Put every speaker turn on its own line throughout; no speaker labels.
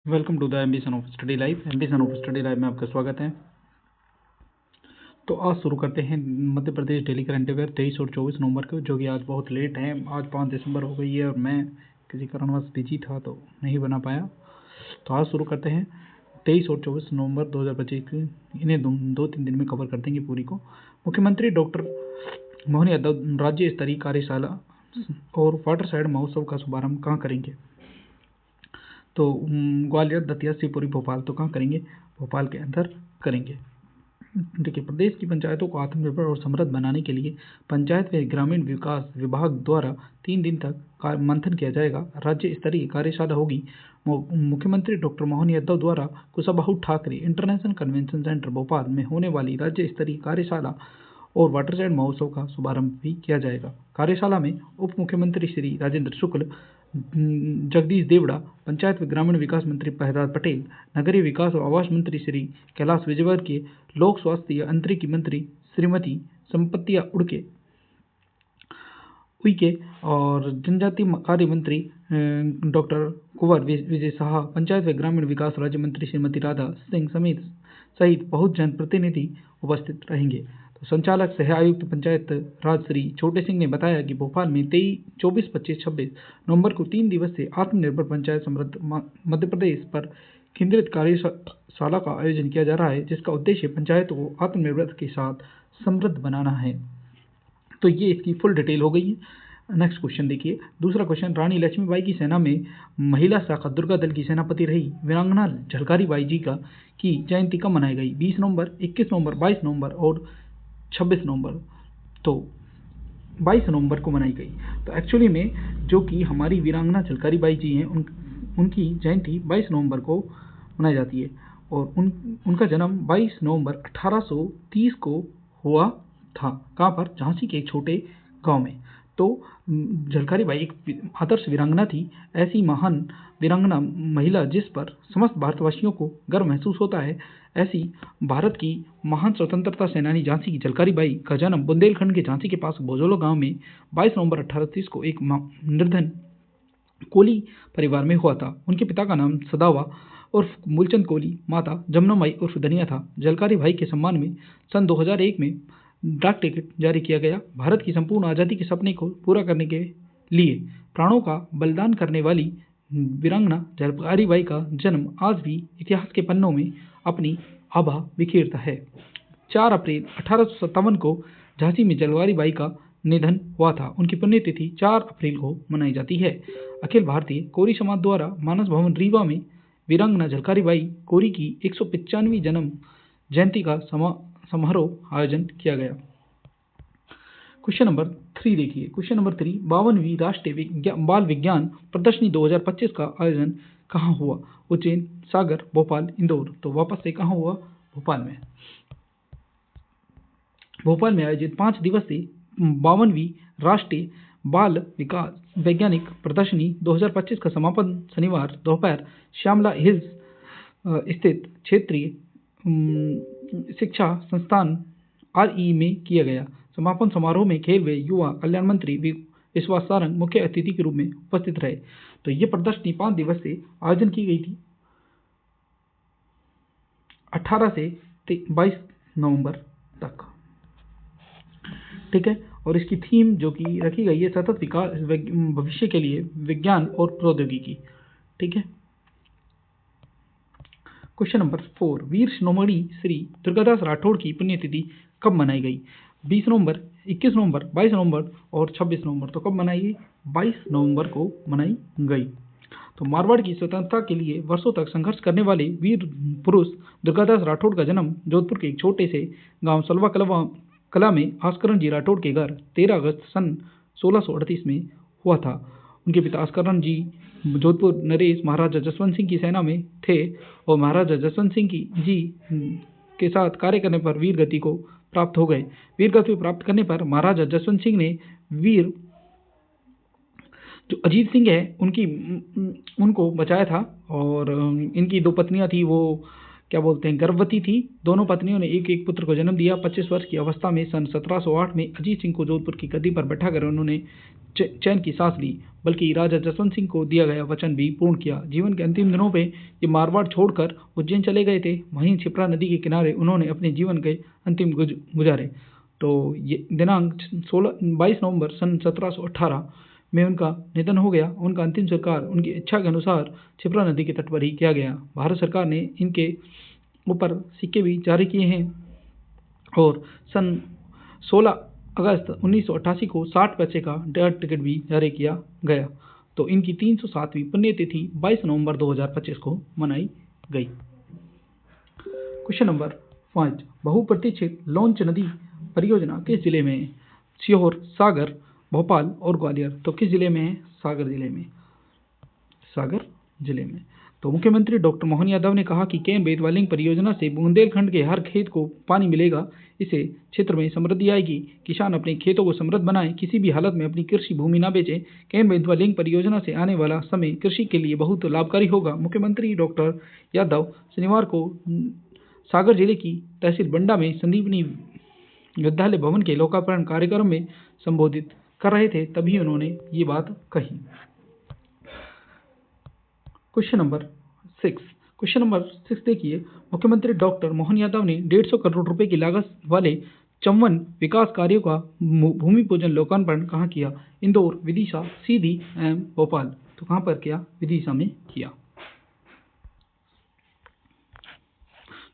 Welcome to the ambition of study life. Ambition of study life में आपका स्वागत है। तो आज शुरू करते हैं Madhya Pradesh daily current affair 23 और 24 नवंबर को, जो कि आज बहुत लेट है। आज 5 दिसंबर हो गई है और मैं किसी कारणवश बिजी था तो नहीं बना पाया। तो आज शुरू करते हैं 23 और 24 नवंबर 2025 की। इन्हें दो तीन दिन में कवर कर देंगे पूरी को। मुख्यमंत्री डॉक्टर मोहन यादव राज्य स्तरीय कार्यशाला और वाटर साइड महोत्सव का शुभारंभ कहाँ करेंगे? तो ग्वालियर, दतिया, शिवपुरी, भोपाल। तो कहाँ करेंगे? भोपाल के अंदर करेंगे। देखिए, प्रदेश की पंचायतों को आत्मनिर्भर और समृद्ध बनाने के लिए पंचायत व ग्रामीण विकास विभाग द्वारा 3 दिन तक मंथन किया जाएगा। राज्य स्तरीय कार्यशाला होगी। मुख्यमंत्री डॉक्टर मोहन यादव द्वारा Kushabhau Thackeray international convention centre Bhopal में होने वाली राज्य स्तरीय कार्यशाला और वाटरसाइड महोत्सव का शुभारंभ भी किया जाएगा। कार्यशाला में उप मुख्यमंत्री श्री राजेंद्र शुक्ल, जगदीश देवड़ा, पंचायत व ग्रामीण विकास मंत्री प्रहलाद पटेल, नगरीय विकास और आवास मंत्री श्री कैलाश विजयवर्गीय, लोक स्वास्थ्य अंतरिक्ष मंत्री श्रीमती संपत्तिया उइके और जनजातीय कार्य मंत्री डॉक्टर कुंवर विजय शाह, पंचायत व ग्रामीण विकास राज्य मंत्री श्रीमती राधा सिंह सहित बहुत जनप्रतिनिधि उपस्थित रहेंगे। तो संचालक सह आयुक्त पंचायत राज श्री छोटे सिंह ने बताया कि भोपाल में 24, 25, 26 नवंबर को 3 दिवसीय आत्मनिर्भर पंचायत समृद्ध मध्य प्रदेश पर केंद्रित कार्यशाला का आयोजन किया जा रहा है, जिसका उद्देश्य पंचायतों को आत्मनिर्भर के साथ समृद्ध बनाना है। तो ये इसकी फुल डिटेल हो गई है। नेक्स्ट क्वेश्चन देखिए। दूसरा क्वेश्चन, रानी लक्ष्मीबाई की सेना में महिला शाखा दुर्गा दल की सेनापति रही वीरांगना झलकारी बाई जी की जयंती कब मनाई गई? 20 नवंबर, 21 नवंबर, 22 नवंबर और 26 नवंबर। तो 22 नवंबर को मनाई गई। तो एक्चुअली में जो कि हमारी वीरांगना झलकारी बाई जी हैं, उनकी जयंती 22 नवंबर को मनाई जाती है और उनका जन्म 22 नवंबर 1830 को हुआ था। कहाँ पर? झांसी के एक छोटे गांव में। तो झलकारी बाई एक आदर्श वीरांगना थी, ऐसी महान वीरांगना महिला जिस पर समस्त भारतवासियों को गर्व महसूस होता है। ऐसी भारत की महान स्वतंत्रता सेनानी झांसी की झलकारी बाई का जन्म बुंदेलखंड के झांसी के पास बोजोलो गांव में 22 नवंबर 1830 को एक निर्धन कोली परिवार में हुआ था। उनके पिता का नाम सदावा उर्फ मूलचंद कोली, माता जमुनाबाई उर्फ धनिया था। झलकारी भाई के सम्मान में सन 2001 में डाक टिकट जारी किया गया। भारत की संपूर्ण आज़ादी के सपने को पूरा करने के लिए प्राणों का बलिदान करने वाली वीरांगना झलकारी बाई का जन्म आज भी इतिहास के पन्नों में अपनी आभा बिखेरता है। 4 अप्रैल 1857 को झांसी में झलकारी बाई का निधन हुआ था। उनकी पुण्यतिथि 4 अप्रैल को मनाई जाती है। अखिल भारतीय कोरी समाज द्वारा मानस भवन रीवा में वीरांगना झलकारी बाई कोरी की 195वीं जन्म जयंती का समारोह आयोजन किया गया। क्वेश्चन नंबर 3 देखिए। क्वेश्चन नंबर 3, 52वीं राष्ट्रीय बाल विज्ञान प्रदर्शनी 2025 का आयोजन कहाँ हुआ? उज्जैन, सागर, भोपाल, इंदौर। तो वापस से कहाँ हुआ? भोपाल में। भोपाल में आयोजित 5 दिवसीय 52वीं राष्ट्रीय बाल विकास वैज्ञानिक प्रदर्शनी 2025 का समापन शनिवार दोपहर श्यामला हिल्स स्थित क्षेत्रीय शिक्षा संस्थान RE में किया गया। समापन समारोह में खेल व युवा कल्याण मंत्री विश्वास सारंग मुख्य अतिथि के रूप में उपस्थित रहे। तो ये प्रदर्शनी 5 दिवसीय आयोजन की गई थी 18 से 22 नवंबर तक। ठीक है। और इसकी थीम जो कि रखी गई है सतत विकास भविष्य के लिए विज्ञान और प्रौद्योगिकी। ठीक है। क्वेश्चन नंबर 4, वीर शिरोमणि श्री दुर्गादास राठौड़ की पुण्यतिथि कब मनाई गई? 20 नवंबर, 21 नवंबर, 22 नवंबर और 26 नवंबर। तो कब मनाई गई? 22 नवंबर को मनाई गई। तो मारवाड़ की स्वतंत्रता के लिए वर्षों तक संघर्ष करने वाले वीर पुरुष दुर्गादास राठौड़ का जन्म जोधपुर के एक छोटे से गांव सलवा कला में आस्करण जी राठौड़ के घर 13 अगस्त सन 1638 में हुआ था। उनके पिता आस्करण जी जोधपुर नरेश महाराजा जसवंत सिंह की सेना में थे और महाराजा जसवंत सिंह जी के साथ कार्य करने पर वीर गति को प्राप्त हो गए। वीर गति प्राप्त करने पर महाराजा जसवंत सिंह ने वीर जो अजीत सिंह है उनको बचाया था और इनकी 2 पत्नियां थी, वो क्या बोलते हैं गर्भवती थी। दोनों पत्नियों ने एक एक पुत्र को जन्म दिया। 25 वर्ष की अवस्था में सन 1708 में अजीत सिंह को जोधपुर की गद्दी पर बैठाकर उन्होंने चैन की सांस ली, बल्कि राजा जसवंत सिंह को दिया गया वचन भी पूर्ण किया। जीवन के अंतिम दिनों में ये मारवाड़ छोड़कर उज्जैन चले गए थे। वहीं क्षिप्रा नदी के किनारे उन्होंने अपने जीवन के अंतिम गुजारे। तो ये दिनांक 22 नवंबर सन 1718 में उनका निधन हो गया। उनका अंतिम संस्कार उनकी इच्छा के अनुसार क्षिप्रा नदी के तट पर ही किया गया। भारत सरकार ने इनके ऊपर सिक्के भी जारी किए हैं और सन 16 अगस्त 1988 को 60 पैसे का डेथ टिकट भी जारी किया गया। तो इनकी 307वीं पुण्यतिथि 22 नवंबर 2025 को मनाई गई। क्वेश्चन नंबर 5, बहुप्रतीक्षित लॉन्च नदी परियोजना किस जिले में है? सीहोर, सागर, भोपाल और ग्वालियर। तो किस जिले में है? सागर जिले में। सागर जिले में। तो मुख्यमंत्री डॉक्टर मोहन यादव ने कहा कि केन बेतवा लिंक परियोजना से बुंदेलखंड के हर खेत को पानी मिलेगा। इससे क्षेत्र में समृद्धि आएगी। किसान अपने खेतों को समृद्ध बनाएं, किसी भी हालत में अपनी कृषि भूमि न बेचें। केन बेतवा लिंक परियोजना से आने वाला समय कृषि के लिए बहुत लाभकारी होगा। मुख्यमंत्री डॉक्टर यादव शनिवार को सागर जिले की तहसील बंडा में संदीपनी विद्यालय भवन के लोकार्पण कार्यक्रम में संबोधित कर रहे थे, तभी उन्होंने ये बात कही। क्वेश्चन नंबर 6 देखिए, मुख्यमंत्री डॉक्टर मोहन यादव ने 150 करोड़ रुपए की लागत वाले 54 विकास कार्यों का भूमि पूजन लोकार्पण कहाँ किया? इंदौर, विदिशा, सीधी एवं भोपाल। तो कहाँ पर किया? विदिशा में किया।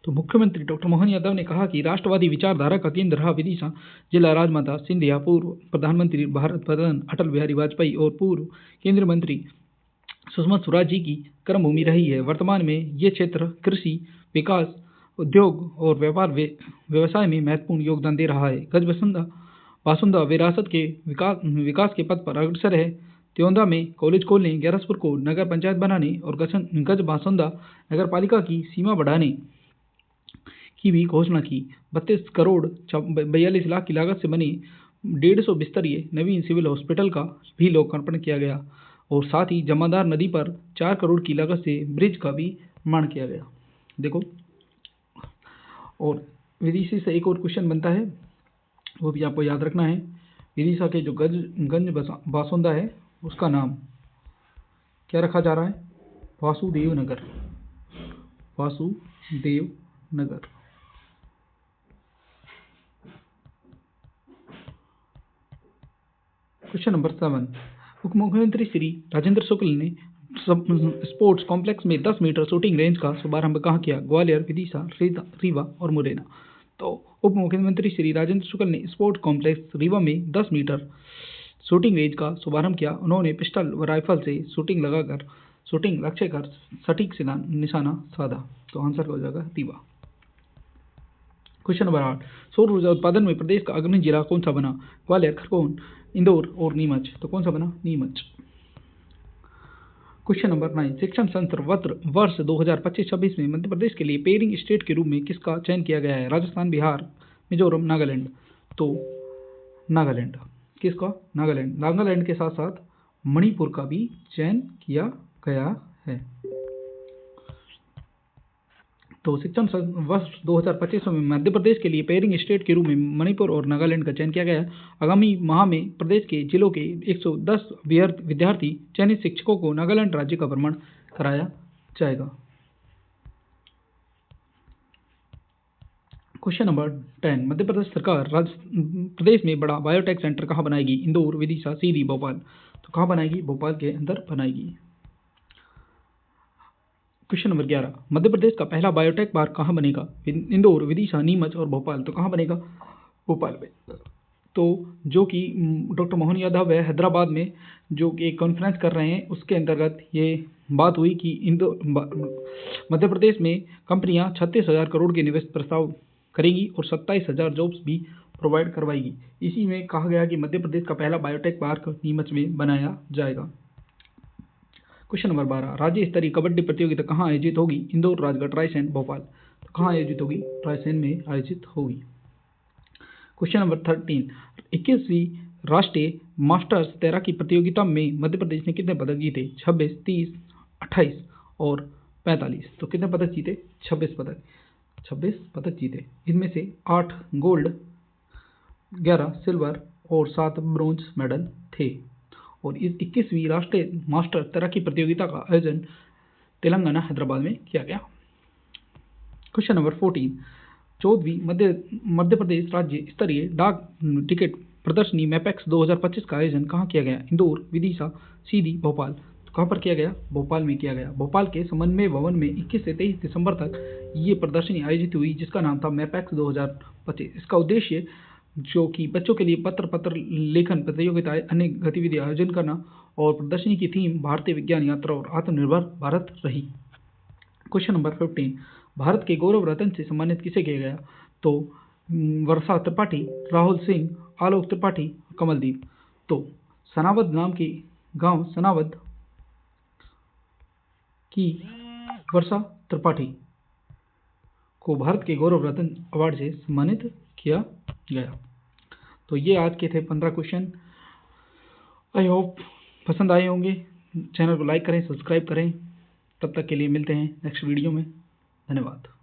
तो मुख्यमंत्री डॉक्टर मोहन यादव ने कहा कि राष्ट्रवादी विचारधारा का केंद्र रहा विदिशा जिला राजमाता सिंधिया, पूर्व प्रधानमंत्री भारत रत्न अटल बिहारी वाजपेयी और पूर्व केंद्रीय मंत्री सुषमा स्वराज जी की कर्मभूमि रही है। वर्तमान में ये क्षेत्र कृषि, विकास, उद्योग और व्यवसाय में महत्वपूर्ण योगदान दे रहा है। गज बासुंदा विरासत के विकास के पथ पर अग्रसर है। त्योंदा में कॉलेज खोलने, ग्यारसपुर को नगर पंचायत बनाने और गज बासुंदा नगर पालिका की सीमा बढ़ाने की भी घोषणा की। 32 करोड़ 42 लाख की लागत से बने 150 बिस्तरीय नवीन सिविल हॉस्पिटल का भी लोकार्पण किया गया और साथ ही जमादार नदी पर 4 करोड़ की लागत से ब्रिज का भी निर्माण किया गया। देखो, और विदिशा से एक और क्वेश्चन बनता है, वो भी आपको याद रखना है। विदिशा के जो गंज बासुंदा है उसका नाम क्या रखा जा रहा है? वासुदेव नगर। वासुदेव नगर। क्वेश्चन नंबर 7, उप मुख्यमंत्री श्री राजेंद्र शुक्ल ने स्पोर्ट्स कॉम्प्लेक्स में 10 मीटर शूटिंग रेंज का शुभारंभ कहाँ किया? ग्वालियर, विदिशा, रीवा और मुरैना। तो उप मुख्यमंत्री श्री राजेंद्र शुक्ल ने स्पोर्ट्स कॉम्प्लेक्स रीवा में 10 मीटर शूटिंग रेंज का शुभारंभ किया। उन्होंने पिस्टल व राइफल से शूटिंग लक्ष्य कर सटीक निशाना साधा। तो आंसर हो जाएगा रीवा। क्वेश्चन नंबर 8, सौर ऊर्जा उत्पादन में प्रदेश का अग्रणी जिला कौन सा बना? ग्वालियर, खरगोन, इंदौर और नीमच। तो कौन सा बना? नीमच। क्वेश्चन नंबर 9, शिक्षण संसद वर्ष 2025-26 में मध्य प्रदेश के लिए पेयरिंग स्टेट के रूप में किसका चयन किया गया है? राजस्थान, बिहार, मिजोरम, नागालैंड। तो नागालैंड। किसका? नागालैंड। नागालैंड के साथ साथ मणिपुर का भी चयन किया गया है। तो शिक्षण वर्ष 2025 में मध्य प्रदेश के लिए पेयरिंग स्टेट के रूप में मणिपुर और नागालैंड का चयन किया गया है। आगामी माह में प्रदेश के जिलों के 110 विद्यार्थी चयनित शिक्षकों को नागालैंड राज्य का भ्रमण कराया जाएगा। क्वेश्चन नंबर 10, मध्य प्रदेश सरकार प्रदेश में बड़ा बायोटेक सेंटर कहाँ बनाएगी? इंदौर, विदिशा, सीधी, भोपाल। तो कहाँ बनाएगी? भोपाल के अंदर बनाएगी। क्वेश्चन नंबर 11, मध्य प्रदेश का पहला बायोटेक पार्क कहाँ बनेगा? इंदौर, विदिशा, नीमच और भोपाल। तो कहाँ बनेगा? भोपाल में। तो जो कि डॉक्टर मोहन यादव है हैदराबाद में जो कि एक कॉन्फ्रेंस कर रहे हैं, उसके अंतर्गत ये बात हुई कि मध्य प्रदेश में कंपनियां 36,000 करोड़ के निवेश प्रस्ताव करेगी और 27,000 जॉब्स भी प्रोवाइड करवाएगी। इसी में कहा गया कि मध्य प्रदेश का पहला बायोटेक पार्क नीमच में बनाया जाएगा। क्वेश्चन नंबर 12, राज्य स्तरीय कबड्डी प्रतियोगिता कहाँ आयोजित होगी? इंदौर, राजगढ़, रायसेन, भोपाल। तो कहाँ आयोजित होगी? रायसेन में आयोजित होगी। क्वेश्चन नंबर 13, 21वीं राष्ट्रीय मास्टर्स तैराकी प्रतियोगिता में मध्य प्रदेश ने कितने पदक जीते? 26, 30, 28 और 45। तो कितने पदक जीते? 26 पदक। 26 पदक जीते। इनमें से 8 गोल्ड, 11 सिल्वर और 7 ब्रोंज मेडल थे। और इस 21वीं राष्ट्रीय मास्टर तैराकी प्रतियोगिता का आयोजन तेलंगाना हैदराबाद में किया गया। Question number 14। 14वीं मध्य प्रदेश राज्य स्तरीय डाक टिकट प्रदर्शनी मैपेक्स 2025 का आयोजन कहाँ किया गया? इंदौर, विदिशा, सीधी, भोपाल। तो कहाँ पर किया गया? भोपाल में किया गया। भोपाल के समन्वय भवन में 21 से 23 दिसंबर तक ये प्रदर्शनी आयोजित हुई, जिसका नाम था मैपेक्स 2025। इसका उद्देश्य जो कि बच्चों के लिए पत्र लेखन प्रतियोगिताएं, अन्य गतिविधि आयोजन करना, और प्रदर्शनी की थीम भारतीय विज्ञान यात्रा और आत्मनिर्भर भारत रही। Question number 15। भारत के गौरव रत्न से सम्मानित किसे किया गया? तो वर्षा त्रिपाठी, राहुल सिंह, आलोक त्रिपाठी, कमलदीप। तो सनावद नाम के गांव सनावद की वर्षा त्रिपाठी को भारत के गौरव रत्न अवार्ड से सम्मानित किया गया। तो ये आज के थे 15 क्वेश्चन। आई होप पसंद आए होंगे। चैनल को लाइक करें, सब्सक्राइब करें। तब तक के लिए मिलते हैं नेक्स्ट वीडियो में। धन्यवाद।